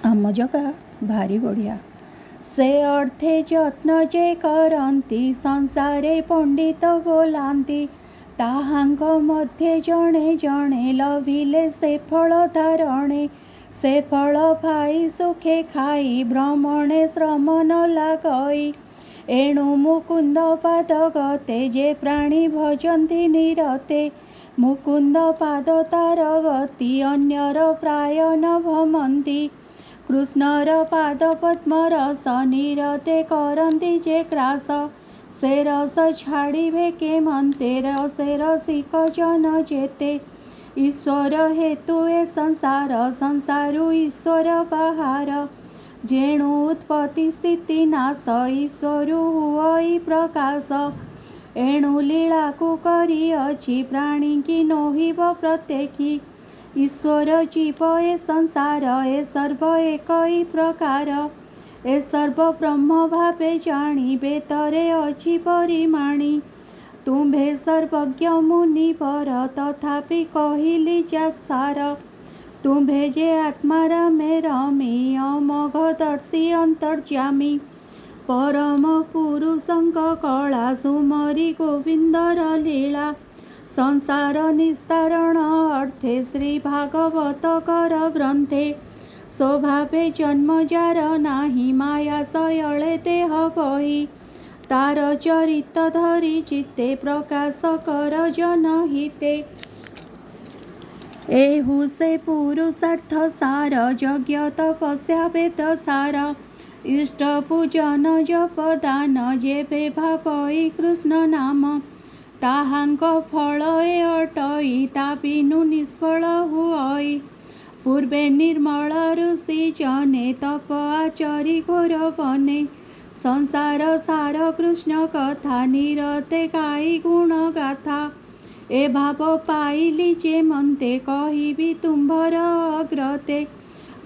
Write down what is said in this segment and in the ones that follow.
आम जगा भारी बढ़िया। से अर्थे यत्न जे करती संसारे पंडित बोलांती ताहांग मध्ये जणे जणे लभिले से फल धारणे से फल पाई सुखे खाई भ्रमणे श्रम न लागई एणु मुकुंद पाद गते जे प्राणी भजन्ति निरते मुकुंद पाद तार गति अन्यर प्राय न भमन्ति कृष्णर पाद पद्म रस निरते करन्ति जे ग्रास से रस छाड़िबे के मन्ते रसे रसिक जन जेते ईश्वर हेतु ए संसार संसारु ईश्वर बाहार जेणु उत्पत्ति स्थिति नाश ईश्वर हुई प्रकाश एणु लीला को करिअछि प्राणी की नोहिब प्रत्येकी ईश्वर जीव ए संसार ए सर्व एक ही प्रकार ए सर्व ब्रह्म भावे जाणिबे तरे अछि परिमाणी तुम्भे सर्वज्ञ मुनिवर तथापि कहिली जासार तुम्भे जे आत्मा रमे रमी अमोघदर्शी अंतर्जामी परम पुरुषंक कला सुमरी गोविंदर लीला संसार निस्तारण अर्थे श्री भागवत कर ग्रंथे स्वभावे जन्म जार नाही माया सयले देह बही तार चरित धरी चित्ते प्रकाश कर जनहिते एहु से पुरुषार्थ सार यज्ञ तपस्या वेद सार इष्ट पूजन जप दान जेबे भावई कृष्ण नाम ताहांग फल ए अटई ता बिनु निष्फल हुई पूर्वे निर्मल ऋषि जने तप आचरी घोर बने संसार सार कृष्ण कथा निरते गाई गुण गाथा ए भाव पाइली जे मन्ते कहिबी तुम्भर अग्रते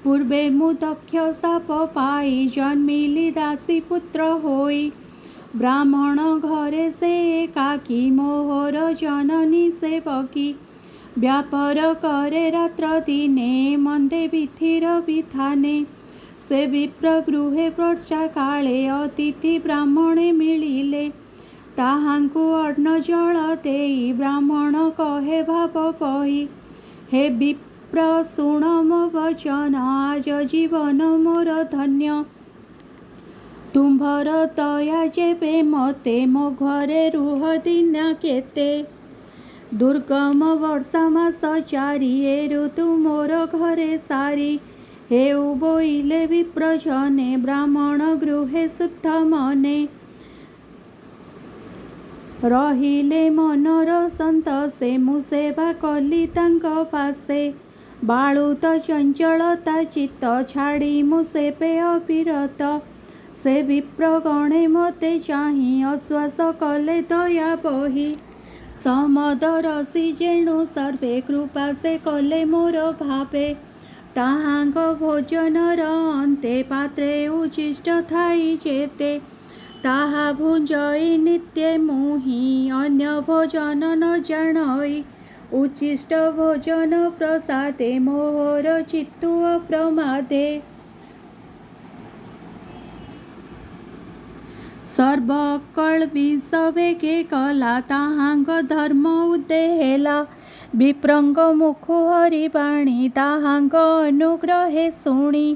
पूर्वे मु दक्ष साप पाई जन्मिली दासी पुत्र होई ब्राह्मण घरे से एकाकी मोहर जननी सेवकी व्यापार करे रात्र दिने मंदे विथिर विधाने से विप्र गृहे वर्षा काले अतिथि ब्राह्मणे मिलिले ताहांकु अन्न जल देई ब्राह्मण कहे भाव पही हे विप्र शुण मो वचन आज जीवन मोर धन्य तुम्भर दया जेबे मते मो घरे रुह दिन केते दुर्गम वर्षा मास चारि ए ऋतु मोर घरे सारी हेउ बोइले विप्रजने ब्राह्मण गृहे शुद्ध मने रहिले मनर संतोषे मु सेवा कली तांक पासे बाळुत चंचलता चित्त छाड़ी मु सेबे अविरत से विप्रगणे मते चाही आश्वास कले दया बही समद रसी जेणु सर्वे कृपा से कले मोर भावे ताहांग भोजनर अन्ते पात्रे उचिष्ट थाई जेते ताहा भुंजई नित्य मुहि अन्य भोजन न जानई उचिष्ट भोजन प्रसादे मोहर चित्तु अप्रमादे सर्वकल विषवेगे कला ताहांग धर्म उदेहेला विप्रंग मुखु हरि बाणी ताहांग अनुग्रहे शुणी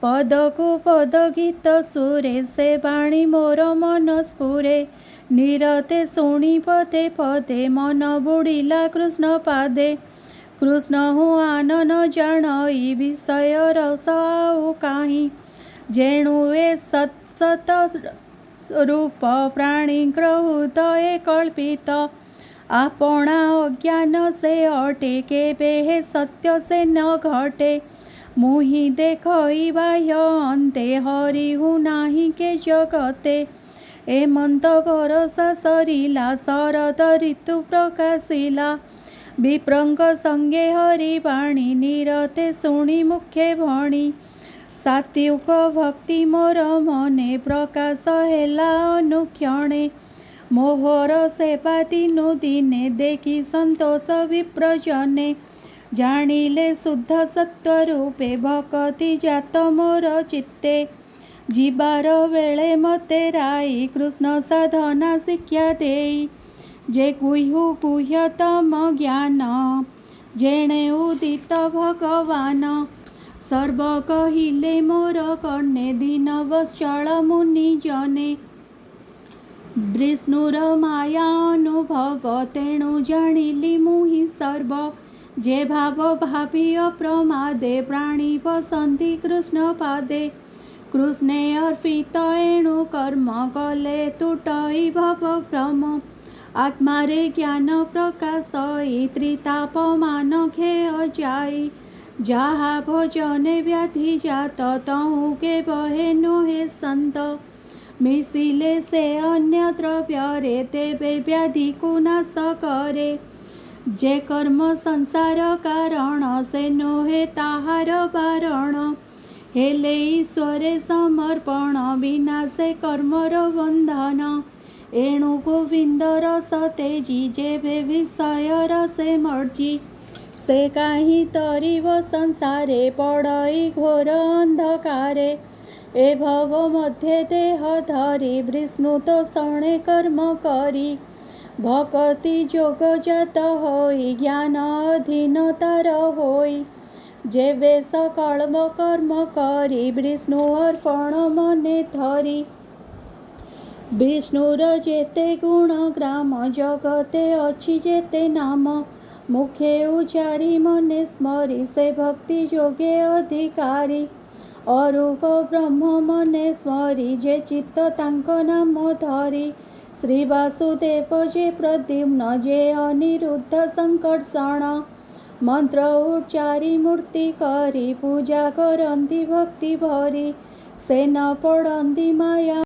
पदकु पद गीत सुरे से बाणी मोर मन स्फुरे निरते शुणी पदे पदे मन बुड़िला कृष्ण पादे कृष्ण हूँ आनन जानई विषय रस आउ काहीं जेणु ए सत सत रूप प्राणी हृदय कल्पित आपणा अज्ञान से अटे केबे हे सत्य से न घटे मुहि देखई बाह्य अन्ते हरि हूँ नाही के जगते ए मंत भरोसा सरिला शरद ऋतु प्रकाशिला विप्रंग संगे हरि बाणी निरते शुणी मुखे भणी सात्विक भक्ति मोर मने प्रकाश हेला अनुक्षणे मोहर सेवा दिनु दिने देखी संतोष विप्रजने ଜାଣିଲେ ଶୁଦ୍ଧ ସତ୍ୟ ରୂପେ ଭକତି ଜାତ ମୋର ଚିତ୍ତେ। ଯିବାର ବେଳେ ମୋତେ ରାଇ କୃଷ୍ଣ ସାଧନା ଶିକ୍ଷା ଦେଇ। ଯେ ଗୁହ୍ୟତମ ଜ୍ଞାନ ଯେଣେ ଉଦିତ ଭଗବାନ। ସର୍ବ କହିଲେ ମୋର କର୍ଣ୍ଣେ ଦୀନ ବତ୍ସଳ ମୁନି ଜନେ। ବିଷ୍ଣୁର ମାୟା ଅନୁଭବ ତେଣୁ ଜାଣିଲି ମୁହିଁ ସର୍ବ। ଯେ ଭାବ ଭାବି ଅପ୍ରମାଦେ ପ୍ରାଣୀ ବସନ୍ତି କୃଷ୍ଣ ପାଦେ। କୃଷ୍ଣେ ଅର୍ପିତ ଏଣୁ କର୍ମ କଲେ ତୁଟଇ ଭବ ଭ୍ରମ। ଆତ୍ମାରେ ଜ୍ଞାନ ପ୍ରକାଶଇ ତ୍ରିତାପ ମାନ କ୍ଷୟ ଯାଇ। ଯାହା ଭୋଜନେ ବ୍ୟାଧି ଜାତ ତହୁଁ କେବହେ ନୁହେଁ ଶାନ୍ତ। ମିଶିଲେ ସେ ଅନ୍ୟ ଦ୍ରବ୍ୟରେ ତେବେ ବ୍ୟାଧିକୁ ନାଶ କରେ। ଯେ କର୍ମ ସଂସାର କାରଣ ସେ ନୁହେଁ ତାହାର ବାରଣ। ହେଲେ ଈଶ୍ୱରେ ସମର୍ପଣ ବିନା ସେ କର୍ମର ବନ୍ଧନ। ଏଣୁ ଗୋବିନ୍ଦ ରସ ତେଜି ଯେବେ ବିଷୟର ସେ ମର୍ଜି। ସେ କାହିଁ ତରିବ ସଂସାରେ ପଡ଼ଇ ଘୋର ଅନ୍ଧକାରେ। ଏ ଭବ ମଧ୍ୟେ ଦେହ ଧରି ବିଷ୍ଣୁ ତୋଷଣେ କର୍ମ କରି। ଭକତି ଯୋଗ ଜାତ ହୋଇ ଜ୍ଞାନ ଅଧୀନ ତାର ହୋଇ। ଯେବେ ସକଳ କର୍ମ କରି ବିଷ୍ଣୁ ଅର୍ପଣ ମନେ ଧରି। ବିଷ୍ଣୁର ଯେତେ ଗୁଣ ଗ୍ରାମ ଜଗତେ ଅଛି ଯେତେ ନାମ। ମୁଖେ ଉଚାରି ମନେ ସ୍ମରି ସେ ଭକ୍ତି ଯୋଗେ ଅଧିକାରୀ। ଅରୂପ ବ୍ରହ୍ମ ମନେ ସ୍ମରି ଯେ ଚିତ୍ତ ତାଙ୍କ ନାମ ଧରି। ଶ୍ରୀ ବାସୁଦେବ ଯେ ପ୍ରଦ୍ୟୁମ୍ନ ଯେ ଅନିରୁଦ୍ଧ ସଂକର୍ଷଣ। ମନ୍ତ୍ର ଉଚ୍ଚାରି ମୂର୍ତ୍ତି କରି ପୂଜା କରନ୍ତି ଭକ୍ତି ଭରି। ସେ ନ ପଡ଼ନ୍ତି ମାୟା